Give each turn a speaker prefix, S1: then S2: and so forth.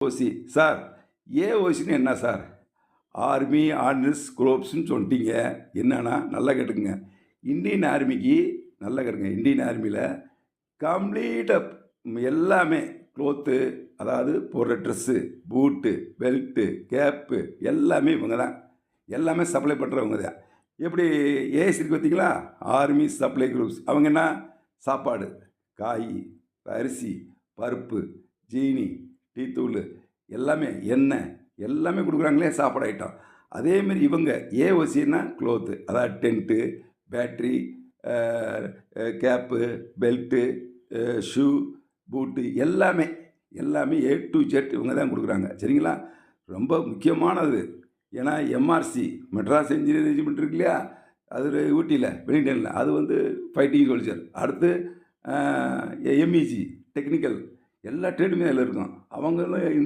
S1: ஓசி sir. ஏஓசின்னு என்ன sir? Army ordinance குரூப்ஸ்ன்னு சொல்லிட்டீங்க. என்னன்னா நல்லா கேட்டுக்கங்க. இந்தியன் ஆர்மிக்கு நல்லா கேட்டுங்க. இந்தியன் ஆர்மியில் கம்ப்ளீட்டாக எல்லாமே க்ளோத்து, அதாவது போடுற ட்ரெஸ்ஸு, பூட்டு, பெல்ட்டு, கேப்பு எல்லாமே இவங்க தான். எல்லாமே சப்ளை பண்ணுறவங்க தான். எப்படி ஏஎஸ் இருக்கு பார்த்தீங்களா? Army supply groups. அவங்க என்ன? சாப்பாடு, காய், அரிசி, பருப்பு, ஜீனி, டீத்தூள் எல்லாமே, எண்ணெய் எல்லாமே கொடுக்குறாங்களே சாப்பாடு ஐட்டம். அதேமாரி இவங்க ஏஓசின்னா க்ளோத்து, அதாவது tent, battery, cap, belt, shoe, boot எல்லாமே எல்லாமே ஏ டு ஜெட் இவங்க தான் கொடுக்குறாங்க. சரிங்களா? ரொம்ப முக்கியமானது. ஏன்னா எம்ஆர்சி மெட்ராஸ் இன்ஜினியரிங் ரெஜிமெண்ட் இருக்கு இல்லையா? அது ஊட்டியில் வெலிங்டனில், அது வந்து ஃபைட்டிங் சோல்ஜர். அடுத்து எம்இஜி டெக்னிக்கல் எல்லா ட்ரேடுமே அதில் இருக்கும். அவங்களும்